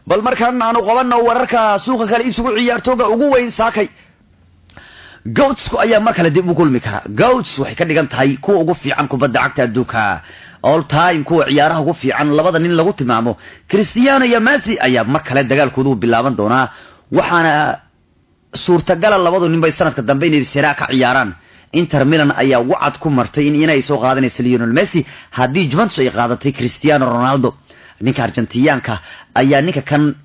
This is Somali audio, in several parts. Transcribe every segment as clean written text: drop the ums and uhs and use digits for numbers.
bal markaan aanu qabanno wararka suuqa kale isugu ciyaartooga ugu weyn saakay Goatsku ayaa mar kale dib u kulmi kara. Goats waxay ka dhigan tahay kuwa ugu fiican kubadda cagta adduunka all time kuwa ciyaaraha ugu fiican labada nin lagu tilmaamo Cristiano iyo Messi ayaa mar kale dagaalkoodu bilaaban doona waxaana suurtagal labadu nin bay sanadka dambe inay Serie A ka ciyaaraan. Inter Milan ayaa wacad ku martay inay soo qaadanayso Lionel Messi haddii Juventus ay qaadatay Cristiano Ronaldo. ninka Argentinianka ayaa ninka kan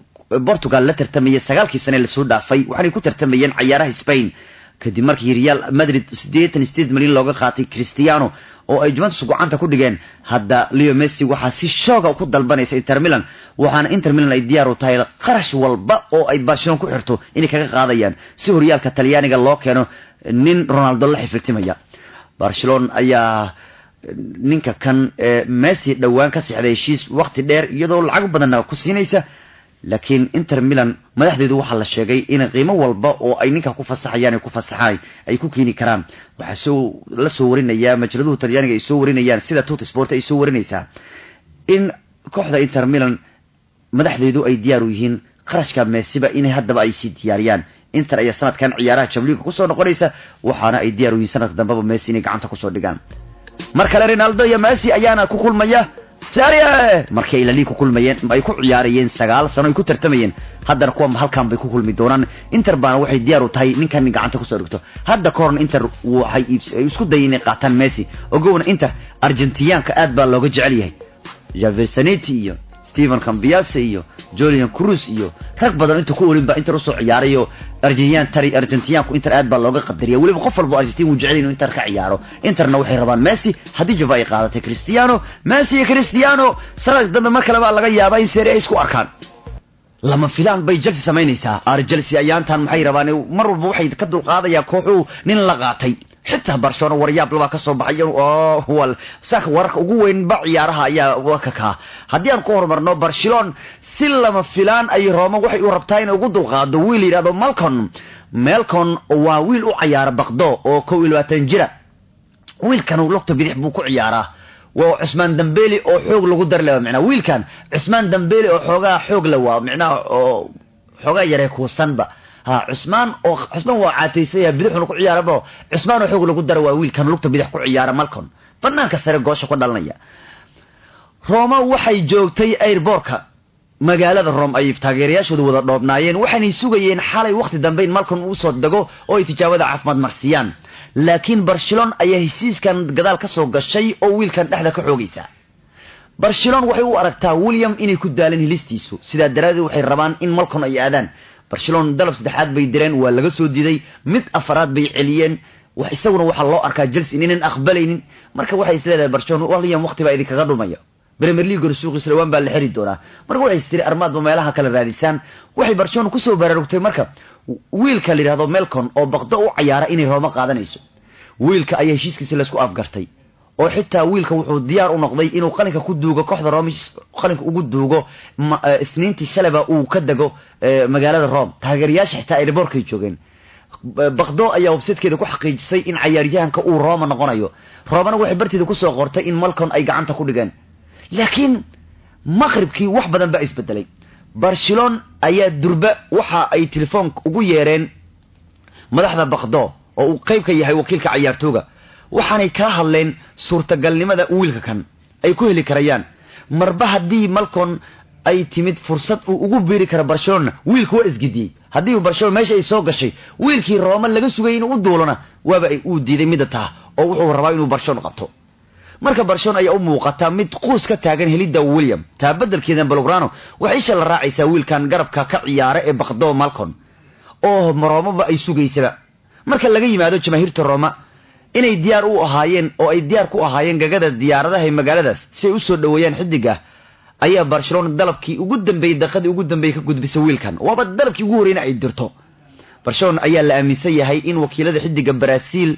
Portugal la tartamay 9 sano la soo dhaafay waxay ku tartamayeen ciyaaraha Spain kadib markii Real Madrid 88 milyan looga qaatay Cristiano oo ay Juventus gacanta ku dhigeen. hadda Leo Messi waxa si shooga ku dalbanaysa Inter Milan waxaana Inter Milan ay diyaar u tahay qarash walba oo ay Barcelona ku xirto inay kaga qaadayaan si horyaalka Talyaaniga loo keeno nin Ronaldo la xifiltimaya. Barcelona ayaa ninka kan Messi dhawaan ka sixday heshiis waqti dheer iyadoo lacag badan ku siinaysa laakiin Inter Milan madaxdeedu waxa la sheegay in qiimo walba oo ay ninka ku fasaxayaan ay ku keeni karaan. waxa la soo warinaya majraduhu Talyaaniga ay soo warinayaan sida Tuttosport ay soo warinaysaa in kooxda Inter Milan madaxdeedu ay diyaar u yihiin qarashka Messi ba inay haddaba ay si diyaariyaan. Inter ayaa sanadkan ciyaaraha Champions League ku soo noqonaysa waxaana ay diyaar u yihiin sanadka dambe Messi inay gacanta ku soo dhigaan. markale Ronaldo iyo Messi ayaana ku kulmaya Serie A markay la liigu kulmayeen ay ku ciyaarayeen 9 sano ay ku tartamayeen haddana kuwa halkan bay ku kulmi doonaan. Inter baan waxay diyaar u tahay ninkan gacanta ku soo dhigto. hadda koorna Inter waxay isku dayeen qaataan Messi ogowna Inter Argentinianka aad baa looga jecel yahay. Javier Zanetti iyo Steven Cambiase iyo Julian Cruz iyo rag badan inta ku olinba Inter u soo ciyaarayo Argentinianku Inter aad baa looga qadariya waliba qof walba Argentina uu jecel inuu Inter ka ciyaaro. Interna waxay rabaan Messi haddii Juve ay qaadatay Cristiano Messi iyo Cristiano sanad dambe mar kale baa laga yaabaa in Serie A isku arkaan. lama filaan bay Chelsea sameynaysaa. Chelsea ayaantan maxay rabaan mar walba waxay ka dulqaadaya kooxu nin la qaatay xitaa Barcelona waryaab laba ka soo baxay oo wal saak warka ugu weyn ba ciyaaraha ayaa wakaka. haddii aan ku hormarno Barcelona si lama filaan ay Roma waxay u rabtaa in ugu dulqaado wiil yiraahdo Malcom waa wiil u ciyaara Baqdo oo 22 jira. wiilkan uu lugta bidix buu ku ciyaaraa waa Usman Dembele oo xoog lagu darlay macna wiilkan Usman Dembele oo xoog la waa macna oo xoga yare ku sanba Usman waa caataysay bidixuna ku ciyaaraba Usman oo xoog lagu dar waa wiilkan lugta bidix ku ciyaara Malcom banaanka sare goosha ku dhalanaya. Roma waxay joogtay airportka magaalada Rome ay taageerayaashooda wada dhoobnaayeen waxaanay sugayeen xalay waqti dambe in Malcom uu soo dago oo ay tijaabada caafimaad marsiyaan laakiin Barcelona ayaa heshiiskan gadaal ka soo gashay oo wiilkan dhexda ka xoogaysa. Barcelona waxay u aragtaa William inay ku daalan helistiisu sida daraadii waxay rabaan in Malcom ay aadaan. Barcelona dalab saddexaad bay direen waa laga soo diiday mid afaraad bay celiyeen wax isaguna waxa loo arkaa Chelsea inaan aqbalaynin marka waxay isleedahay Barcelona William waqti baa idin kaga dhumaya Premier League suuqiisa waan baa la xiri doonaa marka waxay istiri armaadba meelaha kala raadisaan waxay Barcelona ku soo baraarugtay marka wiilka la yiraahdo Malcom oo Baqdo u ciyaara inay Roma qaadanayso. wiilka ayaa heshiiskiisa la isku afgartay oo xitaa wiilka wuxuu diyaar u noqday inuu qalinka ku duugo kooxda Roma qalinka ugu duugo isniintii shalaba uu ka dago magaalada Rome taageerayaasha xitaa ay boorkay joogeen. Baqdo ayaa website-keeda ku xaqiijisay in ciyaaryahanka uu Roma noqonayo. Romana waxay bartida ku soo qortay in Malcom ay gacanta ku dhigeen laakiin maqribkii wax badan ba isbedelay. Barcelona ayaa durba waxa ay telefoon ugu yeereen madaxda Baqdo oo uu qayb ka yahay wakiilka ciyaartooga waxaanay ka hadleen suurtagalnimada wiilka kan ay ku heli karayaan marba haddii Malcom ay timid fursad uu ugu biiri karo Barcelona wiilku waa isgidiyay haddii Barcelona meesha ay soo gashay wiilkii Roma laga sugay inuu u duulana waaba ay u diiday mid taa oo wuxuu rabaa inuu Barcelona qabto. marka Barcelona ayaa u muuqata mid qoys ka taagan helida William taa beddelkeeda Belgrano waxay shal raacaysaa wiilkan garabka ka ciyaara ee Baqdo Malcom oo Roma ay sugaysaba. marka laga yimaado jamaahirta Roma inay diyaar u ahaayeen oo ay diyaar ku ahaayeen gagada diyaaradaha magaaladaas si ay u soo dhaweeyaan xidiga ayaa Barcelona dalabkii ugu dambeeyay daqiiqadii ugu dambeeyay ka gudbisay wiilkan waaba dalabkii ugu horeeyay ay dirto. Barcelona ayaa la aaminsan yahay in wakiilada xidiga Brazil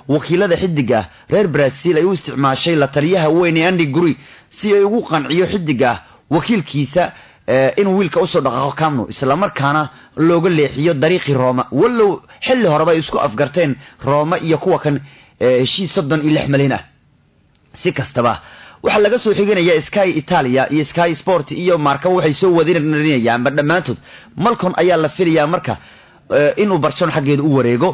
wakiilada xidiga reer Brazil ay u isticmaashay la taliyaha weyn ee Andy Guri si ay ugu qanciyo xidiga wakiilkiisa inuu wiilka u soo dhaqaaqo Camp Nou isla markaana looga leexiyo dariiqii Roma wallow xilli horeba ay isku afgarteen Roma iyo kuwa kan heshiis 36 milyan ah. si kastaba waxa laga soo xiganaya Sky Italia iyo Sky Sport iyo Marca waxay soo wadinayaan dhamaantood Malcom ayaa la filayaa marka inuu Barcelona xageeda u wareego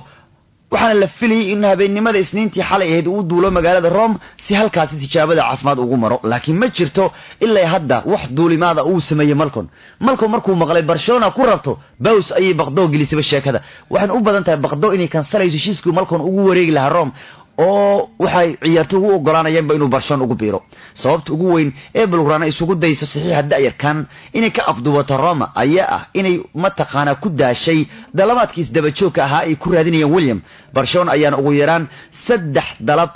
waxaana la filayay in habeenimada Isniintii xalay ahayd uu duulo magaalada Rome si halkaas tijaabada caafimaad ugu maro laakiin ma jirto ilaa hadda wax duulimaada uu sameeyay Malcom markuu maqlay Barcelona ku rabto Baus ay baqdo gilisaba sheekada waxaan u badan tahay baqdo inay kansalayso heshiisku Malcom ugu wareegi lahaa Rome oo waxay ciyaartoygu u ogolaanayeen inuu Barcelona ugu biiro sababta ugu weyn ee Blaugrana isugu dayso saxiixa daayirkan inay ka afduwato Roma ayaa inay mataqaana ku daashay dalabaadkiis daba joogka ahaa ay ku raadinayeen William Barcelona ayaana ugu yaraan 3 dalab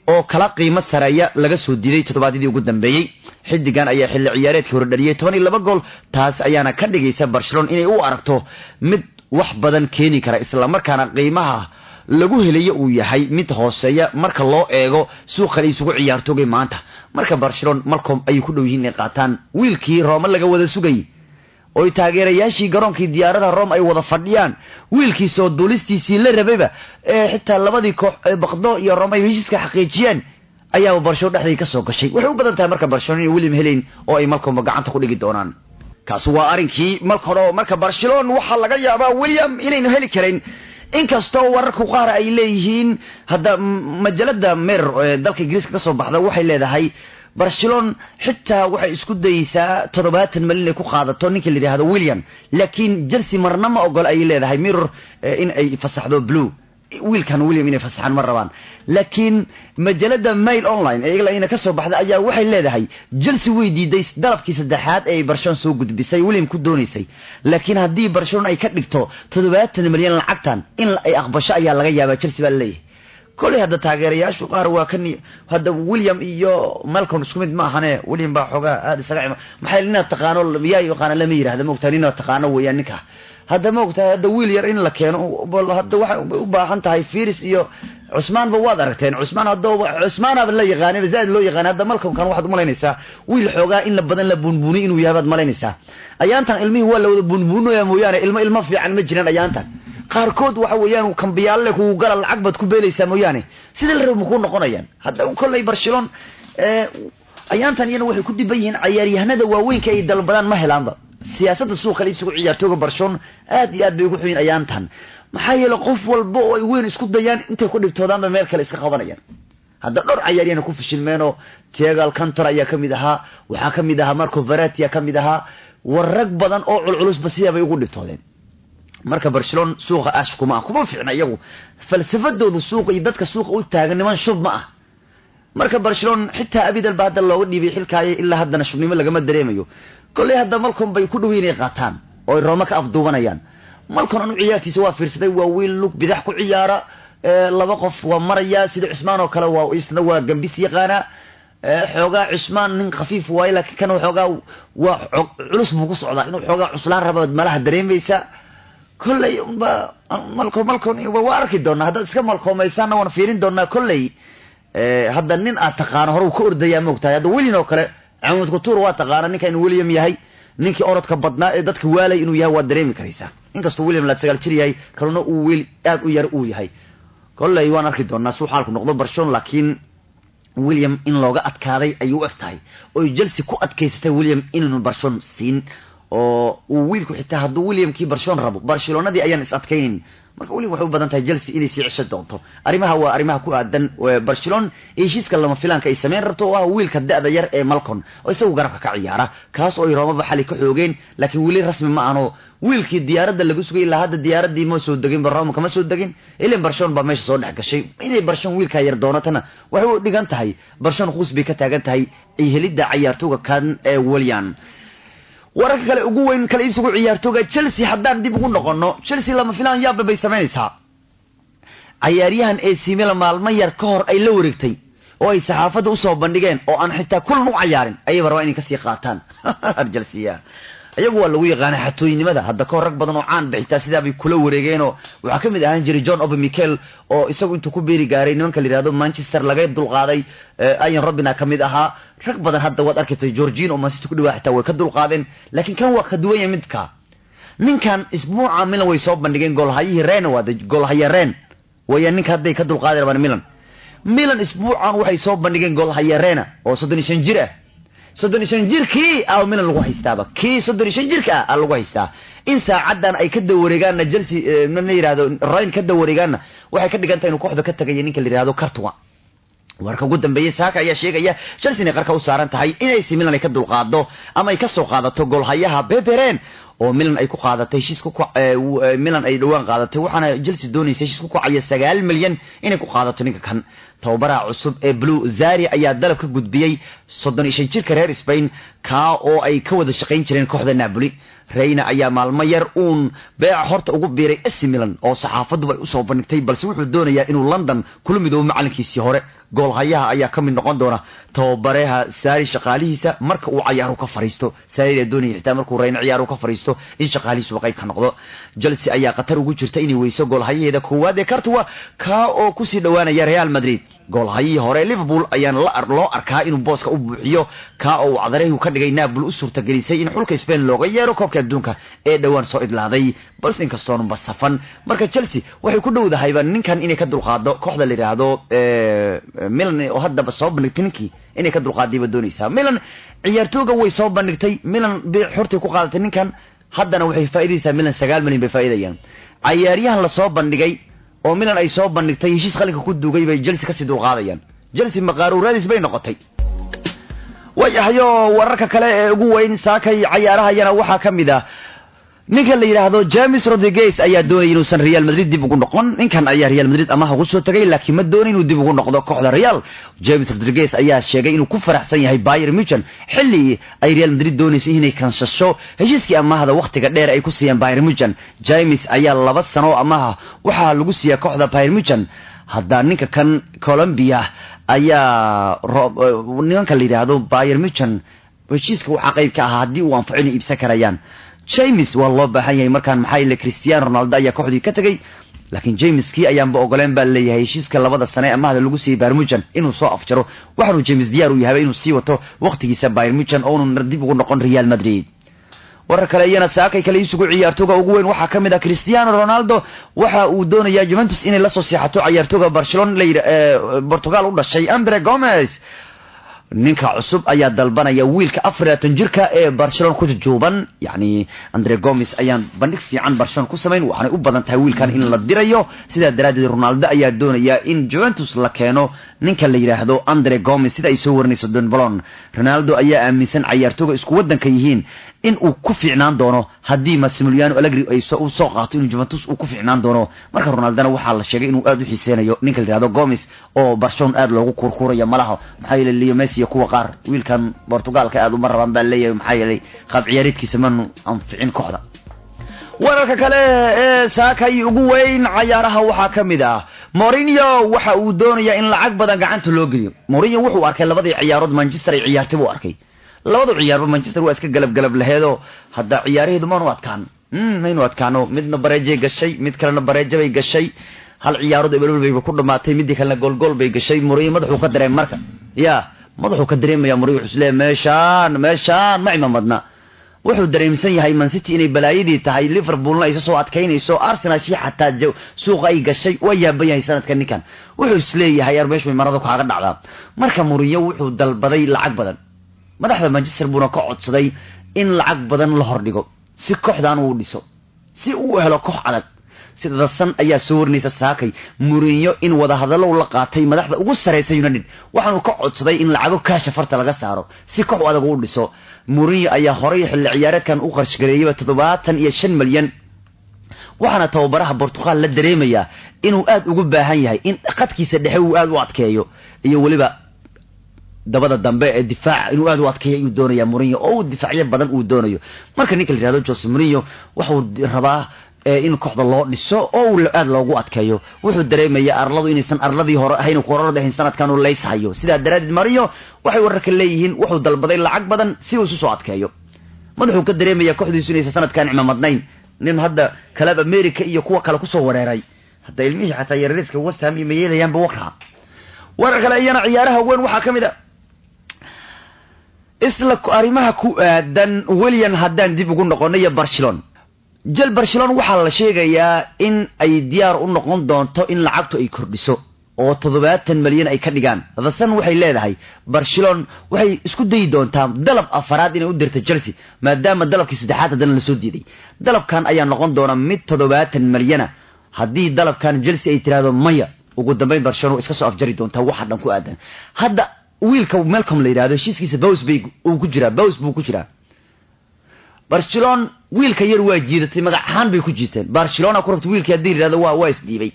oo kala qiimo sareeya laga soo diiday toddobaadkii ugu dambeeyay xidigan ayaa xilli ciyaareedkii hore dhaliyay 12 gool taas ayaana ka dhigaysa Barcelona inay u aragto mid wax badan keeni kara isla markaana qiimaha lagu helayo uu yahay mid hooseeya marka loo eego suuqa isugu ciyaartoogay maanta marka Barcelona Malcom ay ku dhow yihiin qaataan wiilkii Roma laga wada sugay oo taageerayaashii garoonkii diyaaradaha Rome ay wada fadhiyaan wiilkii soo duulistiisii la rabayba xitaa labadii koox baqdo iyo Rome ay heshiiska xaqiijiyeen ayaa Barcelona dhexdeeda ka soo gashay waxay u badan tahay marka Barcelona iyo William Helen oo ay Malcom gacanta ku dhigi doonaan kaas waa arinkii marka Barcelona waxa laga yaabaa William inaynu heli karin inkastoo wararku qaar ay leeyihiin hada majalada Mirror dalka Ingiriiska ka soo baxda waxay leedahay Barcelona xitaa waxay isku dayaysaa 70 milyan ku qaadato ninka la yiraahdo William laakiin Chelsea marna ma ogol ay leedahay Mirror in ay fasaxdo Blue wiilkan William inay fasaxan mar rabaan laakiin majalada Mail Online ee iyagana ka soo baxda ayaa waxay leedahay Chelsea way diiday dalabkii saddexaad ee Barcelona soo gudbisay William ku doonaysay laakiin hadii Barcelona ay ka dhigto 70 milyan lacagtan in ay aqbasho ayaa laga yaabaa Chelsea baa leeyahay kulli hada taageerayaashu qaar waa kan hada William iyo Malcom isku mid ma ahane William baa xogaa aad isaga maxay lina taqaano miyaa yaqaan lama yiraahdo moogtaan inuu taqaano weeyaan ninka hada moogtaa hada wiil yar in la keeno hada waxa u baahan tahay Firis iyo Usman ba waad aragteen Usman aba la yaqaanay zaad loo yaqaan hada Malcom kan waxaad u malaynaysaa wiil xogaa in la badan la bunbuni inuu yahay baad malaynaysaa ayaantan ilmihi waa la wada bunbunoya mooyaane ilmo fiican ma jiraan ayaantan qaarkood waxa weeyaan kambiyaal ku gal lacag bad ku beelaysaa mooyaane sida la rabo ku noqonayaan hada kulay Barcelona ayaantan iyana waxay ku diban yihiin ciyaaryahanada waaweyn ay dalbadaan ma helaanba siyaasadda suuqa isugu ciyaartooyga Barcelona aad iyo aad bay ugu xubin ayaantan maxaa yeelay qof walba oo ay weyn isku dayaan intay ku dhigtoodaanba meel kale iska qabanayaan hada dhor ciyaaryahan ku fashilmeeno Thiago Alcantara ayaa kamid ahaa waxa kamid ahaa Marco Verratti ayaa kamid ahaa warag badan oo culculus basiya bay ugu dhigtoodeen marka Barcelona suuqa ash kuma fiicna iyagu falsafadoodu suuqa iyo dadka suuqa u taagan niman shub ma ah marka Barcelona xitaa abidal baad looga dhiibay xilkaaya ilaa hadana shubnimo laga ma dareemayo kulli hada Malcom bay ku dhaweynay qaataan oo Roma ka afduubanayaan Malcom anu ciyaartiisa waa fiirsaday waa wiil lug bidax ku ciyaara laba qof waa maraya sida Usman oo kale waa isna waa gambis yaqaana xoogaa Usman nin khafiif waay laakiin kan xoogaa waa culus buu ku socdaa inuu xoogaa cuslaan rabo malaha dareemaysa kulli Malcom waa arki doonaa hada iska Malcomaysan wana fiirin doonaa kulli hada nin aad taqaan hore uu ka ordaya moogtahay hada William oo kale Ahmed Couture waa taqaan ninka in William yahay ninkii orodka badnaa ee dadka waalay inuu yahay waa dareemi karaysaa inkastoo William la sagaal jir yahay kalena uu wiil aad u yar uu yahay kulli waan arki doonaa suu xaalku noqdo Barcelona laakiin William in looga adkaaday ayuu aftahay oo Chelsea ku adkaysatay William inuu Barcelona siin oo uu wiilku xitaa haduu William kii Barcelona rabo Barcelonadii ayaan is adkaynin marka William wuxuu badan tahay Chelsea inay sii cisho doonto arimaha waa arimaha ku aadan Barcelona heshiiska lama filaanka ay sameyn rabto waa wiilka da'da yar ee Malcom oo isagu garabka ka ciyaara kaas oo Roma ba xali ka xoogeen laakiin wiil rasmi ma aano wiilkii diyaaradda lagu sugay ilaa hadda diyaaradii ma soo dagin Roma kama soo dagin ilaa Barcelona ba meesha soo dhex gashay inay Barcelona wiilka yar doonatana waxay u dhigan tahay Barcelona quus bay ka taagan tahay ay helida ciyaartooyga kan ee William wararka kale ugu weyn kale isugu ciyaartooyga Chelsea haddaan dib ugu noqono Chelsea lama filaan yaab bay sameynaysaa ciyaaryahan AC Milan maalmo yar ka hor ay la wareegtay oo ay saxaafada u soo bandhigeen oo aan xitaa kulan u ciyaarin ayay rabaan inay ka sii qaataan Chelsea ayagu waa lagu yaqaan xatooynimada hadda ka rag badan oo caan bixita sida bay kula wareegeen oo waxa kamid ahaan jiray John Obi Mikel oo isagu intuu ku beeri gaaray nimanka la yiraahdo Manchester laga dulqaaday ayan Robina kamid ahaa rag badan hadda wad arkatay Jorginho oo Manchester ku dhawaa xitaa way ka dulqaadeen laakiin kan waa ka duwan yahay midka ninkan isbuuca Milan way soo bandhigeen gool hayihii Ren waa gool haye Ren way ninka hadday ka dulqaaday rabaan Milan milan isbuucan waxay soo bandhigeen gool hayarena oo 35 jir ah 35 jirkii milan lagu haystaaba kii 35 jirka lagu haystaa in saacadan ay ka dawareegaan Chelsea ma yiraahdo Ryan ka dawareegaan waxay ka dhigantay inuu kooxda ka tagay ninka la yiraahdo Courtois warka ugu dambeeyay Saka ayaa sheegaya Chelsea inay qarka u saaran tahay inay si Milan ay ka dulqaado ama ay ka soo qaadato gool hayaha Beberen oo Milan ay ku qaadatay heshiis ku Milan ay dhawaan qaadatay waxaana Chelsea doonaysa heshiis ku kacaya 9 milyan inay ku qaadato ninka kan tababaraha cusub ee Blue Zari ayaa dalab ka gudbiyay 35 jirka reer Spain ka oo ay ka wada shaqeyn jireen kooxda Napoli Reina ayaa maalmo yar beec horta ugu biiray AC Milan oo saxaafadu ay u soo bandhigtay balse wuxuu doonayaa inuu London kula midoobo macalinkiisii hore gool hayaha ayaa ka mid noqon doona tababaraha Sari shaqaalihiisa marka uu ciyaaro ka fariisto Sari doonaya xitaa markuu Reina ciyaaro ka fariisto in shaqaalihiisu qayb ka noqdo Chelsea ayaa qatar ugu jirta inay weyso gool hayaheeda koowaad ee Courtois ka oo ku sii dhawaanaya Real Madrid gool hayihii hore Liverpool ayaan loo arkaa inuu booska u buuxiyo ka oo cadareeyu ka dhigay Napoli u suurtagelisay in xulka Spain looga yeero koobka adduunka ee dhawaan soo idlaaday balse inkastoo basafan marka Chelsea waxay ku dhowdahay ninkan inay ka dulqaado kooxda la yiraahdo Milan oo hadda soo bandhigtay ninkii inay ka dulqaadiba doonaysaa Milan ciyaartooyga way soo bandhigtay Milan xortay ku qaadatay ninkan haddana waxay faa'iideysaa Milan 9 milyan bay faa'iidayaan ciyaaryahan la soo bandhigay oo Milan ay soo bandhigtay heshiis qalinka ku duugay bay Chelsea ka sii dulqaadayaan Chelsea maqaaruuradis bay noqotay wayahayo wararka kale ee ugu weyn Saka ciyaarahayana waxa kamida ninka la yiraahdo James Rodriguez ayaa doonay inuu san Real Madrid dib ugu noqon ninkan ayaa Real Madrid ama ugu soo tagay laakiin ma doonin inuu dib ugu noqdo kooxda Real James Rodriguez ayaa sheegay inuu ku faraxsan yahay Bayern Munich xilli ay Real Madrid doonaysay inay kansasho heshiiskii amaahda waqtiga dheer ay ku siiyeen Bayern Munich James ayaa 2 sano amaah waxa lagu siiyay kooxda Bayern Munich hadda ninka kan Colombia ayaa ninka la yiraahdo Bayern Munich heshiiska waxa qayb ka ah hadii uu anfacin iibsan karayaan James waa loo baahan yahay markaan maxay le Cristiano Ronaldo ayaa kooxdii ka tagay laakiin James kii ayaan ba ogoleen baa leeyahay heshiiska 2 sano amaahda lagu siiyay Bayern Munich inuu soo afjaro waxaanu James diyaar u yahay inuu sii wato waqtigiisa Bayern Munich oo uu dib ugu noqon Real Madrid warar kale ayana Saka kale isugu ciyaartooyga ugu weyn waxa kamid ah Cristiano Ronaldo waxa uu doonayaa Juventus inay la soo siixato ciyaartooyga Barcelona Portugal u dhashay Andre Gomes ninka cusub ayaa dalbanaya wiilka 40 jirka ee Barcelona ku juuban yani Andre Gomes ayaan bandhig fiican Barcelona ku sameyn waxaana u badan tahay wiilkan in la dirayo sida daraadid Ronaldo ayaa doonaya in Juventus la keeno ninka la yiraahdo Andre Gomes sida ay soo warnayso Don Balon Ronaldo ayaa aaminsan ciyaartooyga isku wadanka yihiin in uu ku fiicnaan doono hadii Massimiliano Allegri ay soo qaato in Juventus uu ku fiicnaan doono marka Ronaldo waxa la sheegay inuu aad u xiiseenayo ninka la yiraahdo Gomes oo Barcelona aad loogu kurkuraya malaha maxay leeyahay Messi kuwa qaar wiilkan Portugalka aad u marabaan baa leeyahay maxay qaab ciyaareedkiisa man anficin kooxda wararka kale ee Saka ugu weyn ciyaaraha waxa kamid ah Mourinho waxa uu doonayaa in lacag badan gacanta loo geliyo Mourinho wuxuu arkay labadii ciyaarood Manchester ay ciyaartay buu arkay labada ciyaarba Manchester waa iska galab laheedo hadda ciyaaraheedu ma adkaan maynu adkaano midna bareejay gashay mid kalena bareejay bay gashay hal ciyaarood bay ku dhamaatay mid kalena gool bay gashay Mourinho madaxu ka dareemay marka madaxu ka dareemaya Mourinho islee meeshaan ma imamadna wuxuu dareemsan yahay Man City inay balaayadii tahay Liverpoolna ay soo adkaynayso Arsenal si xataa suuqa ay gashay way yaabayay sanadkan ninkan wuxuu isleeyahay Arbesh may marada kaaga dhacdaa marka Mourinho wuxuu dalbaday lacag badan madaxda Manchester buna ka codsaday in lacag badan la hordhigo si kooxdan uu dhiso si uu helo koox adag sida san ayaa soo warnaysa Saka Mourinho in wada hadallo la qaatay madaxda ugu sareysa United waxaanu ka codsaday in lacago kaasha farta laga saaro si koox adag uu dhiso Mourinho ayaa horay xilli ciyaareedkan u qarsh gareeyay 75 milyan waxaana tababaraha Portugal la dareemaya inuu aad ugu baahan yahay in qadkiisa dhexe uu aad u adkeeyo iyo waliba dabada dambe ee difaac inuu aad u adkeeyo uu doonayaa Mourinho oo difaacyo badan uu doonayo marka ninka la yiraahdo Jose Mourinho wuxuu rabaa in kooxda loo dhiso oo aad loogu adkeeyo wuxuu dareemayaa arladu inaysan arladii hore ahayn qorarada ahayn sanadkan uu leeyahay sida daraadid Mourinho waxay wararka leeyihiin wuxuu dalbaday lacag badan si uu soo adkeeyo madaxu ka dareemaya kooxdiisu inaysan sanadkan cimamadnayn nin hadda kalab America iyo kuwa kale ku soo wareeray hadda ilmihi xataa yariiska West Ham iyo yeelayaan bawqa wararka kale ayana ciyaaraha weyn waxa kamid ah isla arimaha ku aadan William haddaan dib ugu noqonay Barcelona Barcelona waxa la sheegayaa in ay diyaar u noqon doonto in lacagtu ay kordhiso oo 70 milyan ay ka dhigaan. The Sun waxay leedahay Barcelona waxay isku dayi doontaa dalab afaraad inay u dirto Chelsea maadaama dalabkii saddexaad hadan la soo diiday. Dalabkan ayaa noqon doona mid 70 milyan haddii dalabkan Chelsea ay tiraahdo maya ugu dambeyn Barcelona iska soo afjari doonta waxa dhan ku aadan. Hadda wiilka Malcolm la yiraahdo heshiiskiisa Bows buu ku jiraa. Barcelona wiilka yar waa jiidatay magac ahaan bay ku jiiteen. Barcelona ku rabto wiilka hadii yiraahdo waa isdiibay.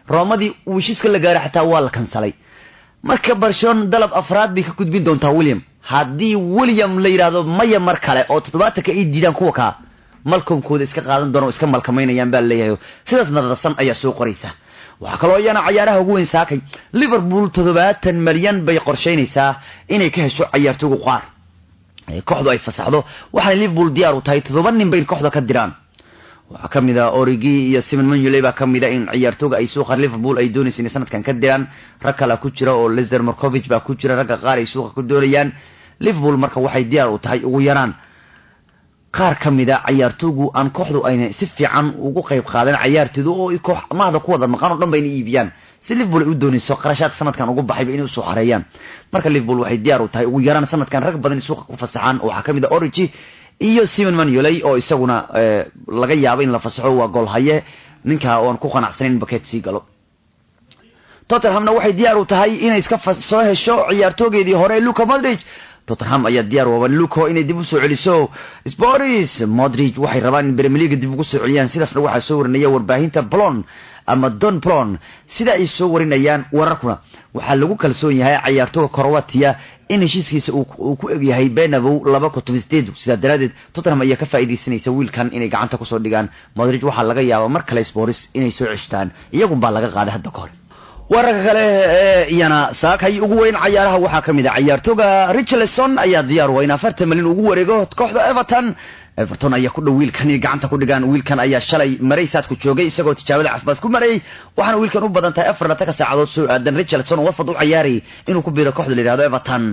Romadii uu heshiiska la gaaray xataa waa la kansalay. Marka Barcelona dalab afraad bay ka gudbin doontaa William. Haddii William la yiraahdo maya mar kale oo 70 ka ay diidaan kuwa ka Malcolm kooda iska qaadan doona iska malkamaynayaan baa leeyahay. Sidaasna The Sun ayaa soo qoraysa. waxa kaloo iyana ciyaaraha ugu weyn saakay Liverpool 70 milyan bay qorsheynaysaa inay ka hesho ciyaartooyga qaar kooxdu ay fasaxdo waxa Liverpool diyaar u tahay 7 nin bay kooxda ka diraan waxa kamida Origi iyo Simon Mignolet baa kamida in ciyaartooyga ay suuqa Liverpool ay doonayeen sanadkan ka diraan rag kale ku jira oo Lezer Markovic baa ku jira rag qaar ay suuqa ku doonayaan Liverpool marka waxay diyaar u tahay ugu yaraan qaar kamida ciyaartooygu aan kooxdu ayna si fiican ugu qayb qaadan ciyaartooydu oo koox amaahda ku wada maqan oo dhan bay iibiyaan si Liverpool ay u doonayso qarashaad sanadkan ugu baxay inay soo xareeyaan marka Liverpool waxay diyaar u tahay ugu yaraan sanadkan rag badan suuqa ku fasaxaan oo waxa kamida Origi iyo Simon Mignolet oo isaguna laga yaabo in la fasaxo waa gool haye ninka oo aan ku qanacsanayn baket si galo Tottenhamna waxay diyaar u tahay inay iska soo hesho ciyaartooygeedii hore Luka Modric Tottenham ayaa diyaar u ah Luka inay dib u soo celiso Spurs Modric waxay rabaan in Premier League dib ugu soo celiyaan sidaasna waxa soo warinaya warbaahinta Blon ama Don Blon sida ay soo warinayaan wararkuna waxa lagu kalsoon yahay ciyaartooyga Croatia in heshiiskiisa uu ku eg yahay Bernabeu 2.8 sida daraadeed Tottenham ayaa ka faa'iideysanaysa wiilkan inay gacanta ku soo dhigaan Modric waxa laga yaabaa mar kale Spurs inay soo ceshtaan iyagu baa laga qaaday hadda ka hor wararka kale iyana saakay ugu weyn ciyaaraha waxa kamid ah ciyaartooyga Richarlison ayaa diyaar u ah in 40 milyan ugu wareego kooxda Everton ayaa ku dhow wiilkan gacanta ku dhigaan wiilkan ayaa shalay Mareysaad ku joogay isagoo tijaabada caafimaad ku maray waxaana wiilkan u badan tahay 4 saacadood soo aadan Richarlison wafad u ciyaari inuu ku biiro kooxda la yiraahdo Everton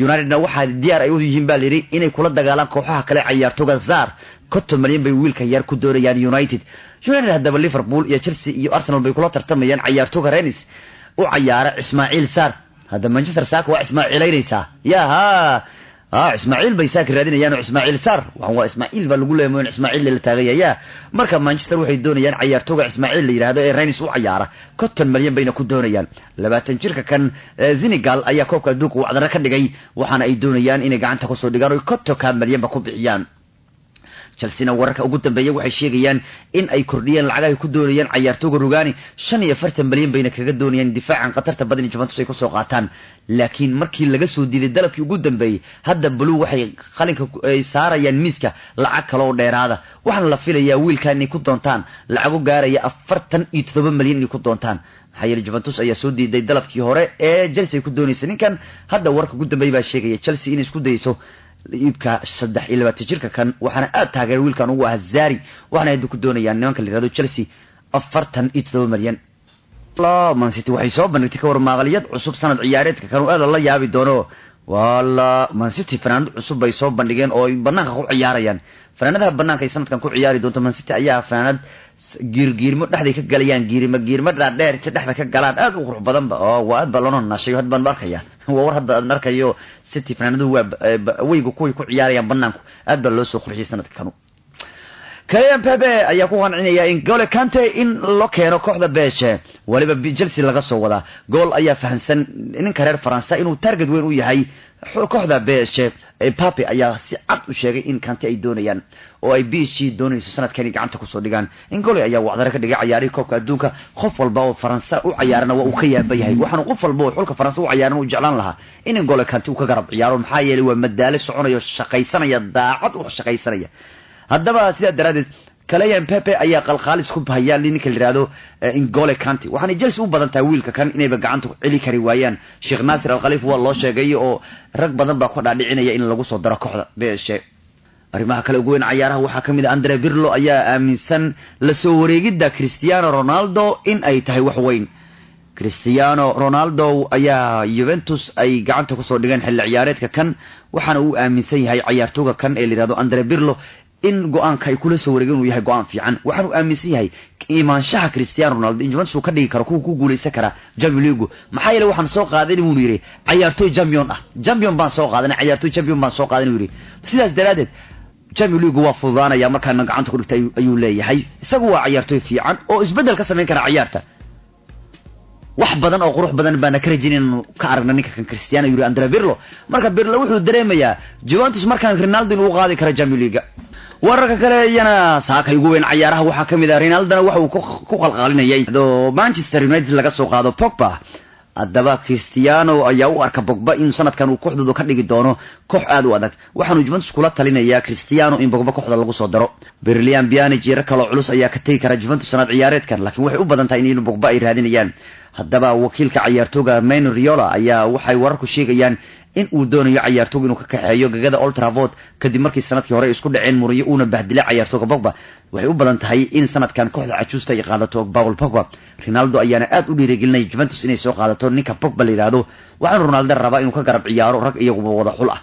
Unitedna waxa diyaar ay u yihiin baa leeyahay inay kula dagaalaan kooxaha kale ciyaartooyga Zar 50 milyan bay wiilka yar ku doorayaan United hadaba Liverpool iyo Chelsea iyo Arsenal bay kula tartamayaan ciyaartooyga Rennes u ciyaara Ismail Sarr hada Manchester Sarr waa Ismailaynaysa Ismail bay saak raadinayaan Ismail Sarr waa Ismail baa lagu leeyahay Ismail la taagayaya marka Manchester waxay doonayaan ciyaartooyga Ismail la yiraahdo ee Rennes u ciyaara 50 milyan bayna ku doonayaan 20 jirka kan Senegal ayaa koobka adduunka wacdana ka dhigay waxaana ay doonayaan inay gacanta ku soo dhigaan oo 50 milyan ba ku bixiyaan Chelsea wararka ugu dambeeyay waxay sheegayaan in ay kordhiyeen lacagaha ku doonayaan ciyaartooyga Rugani 45 milyan bayna kaga doonayaan difaacan qatarta badan Juventus ay ku soo qaataan laakiin markii laga soo diiday dalabkii ugu dambeeyay hadda Blue waxay qalinka ay saarayaan miiska lacag kale oo dheeraada waxaan la filayaa wiilkan inay ku doontaan lacag gaaraya 47 milyan inay ku doontaan hay'adda Juventus ayaa soo diiday dalabkii hore ee Chelsea ku doonaysay ninkan hadda wararka ugu dambeeyay baa sheegaya Chelsea inay isku dayso iibka 23 jirka kan waxaana aad taageer wiilkan ugu ah Zari waxaana ay ku doonayaan nimanka la yiraahdo Chelsea 47 milyan Man City waxay soo bandhigtay ka war maqaliyad cusub sanad ciyaareedka kan aad la yaabi doono wala Man City fanaanad cusub bay soo bandhigeen oo banaanka ku ciyaarayaan fanaanadaha banaanka ay sanadkan ku ciyaari doonto Man City ayaa fanaanad giirgiirmo dhaxday ka galayaan giirmo dheer inta dhaxda ka galaan aad u qurux badan ba oo waa aad baloono nashayo had baan markaya war hadda aad markayo City fanaanadu waa waygu ku ciyaarayaan banaanku aad baa loo soo qurxiyay sanadkan Kylian Mbappe ayaa ku qancinaya in N'Golo Kante in loo keeno kooxda Beeshe waliba Chelsea laga soo wada gool ayaa fahansan ninka reer Faransa inuu target weyn u yahay kooxda Beeshe Mbappe ayaa si cad u sheegay in Kante ay doonayaan oo ay Beeshe doonayso sanadkan gacanta ku soo dhigaan N'Golo ayaa wacdara ka dhigay ciyaari koobka adduunka qof walba oo Faransa u ciyaarana waa uu ka yaabayahay waxaanu qof walba oo xulka Faransa u ciyaaran u jeclaan lahaa in N'Golo Kante uu ka garab ciyaaro maxaa yeelay waa madaale soconayo shaqaysanaya daacad u shaqaysanaya haddaba sida daraadeed Kylian Mbappe ayaa qalqaalis ku bahayaan ninka la yiraahdo N'Golo Kante waxaana Chelsea u badan tahay wiilka kan inay gacanta celi kari waayaan Sheikh Nasir Al-Khalifa waa loo sheegay oo rag badan baa ku dhaadhicinaya in lagu soo daro kooxda Beeshe arimaha kale ugu weyn ciyaaraha waxaa kamid ah Andre Pirlo ayaa aaminsan la soo wareegida Cristiano Ronaldo in ay tahay wax weyn Cristiano Ronaldo ayaa Juventus ay gacanta ku soo dhigeen xilli ciyaareedka kan waxaana uu aaminsan yahay ciyaartooyga kan ee la yiraahdo Andre Pirlo in go'aanka ay kula soo wareegeen uu yahay go'aan fiican waxaanu aaminsan yahay imaanshaha Cristiano Ronaldo in Juventus uu ka dhigi karo ku guuleysan kara Champions League maxaa yeelay waxaan soo qaaday inuu yiri ciyaartoy champion baan soo qaadanay ciyaartoy champion baan soo qaadanay yiri sidaas daraadeed Champions League waa fududaanaya markaan gacanta ku dhigtay ayuu leeyahay isagu waa ciyaartoy fiican oo isbedel ka sameyn kara ciyaarta wax badan oo qurux badan baan ka rajaynayn inuu ka aragno ninka kan Cristiano yiri Andrea Pirlo marka Pirlo wuxuu dareemayaa Juventus markaan Ronaldo inuu qaadi karo Champions League wararka kale yana saakay ugu weyn ciyaaraha waxa kamid ah Ronaldo waxa uu ku qalqalinayay Manchester United laga soo qaado Pogba adaba Cristiano ayaa u arka Pogba in sanadkan uu kooxdooda ka dhigi doono koox aad u adag waxaanu Juventus kula talinaya Cristiano in Pogba kooxda lagu soo daro Berlian Pjanic iyo kala culus ayaa ka tagi kara Juventus sanad ciyaareedkan laakiin waxay u badan tahay in Pogba ay raadinayaan haddaba wakiilka ciyaartooyga Mino Raiola ayaa waxay wararku sheegayaan in uu doonayo ciyaartooyga inuu ka kaxeeyo gagada Old Trafford kadib markii sanadkii hore isku dhaceen Mourinho una bahdilay ciyaartooyga Pogba waxay u badan tahay in sanadkan kooxda cajuusta ay qaadato Paul Pogba Ronaldo ayaana aad u dhiirigelinay Juventus inay soo qaadato ninka Pogba la yiraahdo waxaan Ronaldo rabaa inuu ka garab ciyaaro rag iyagu wada xul ah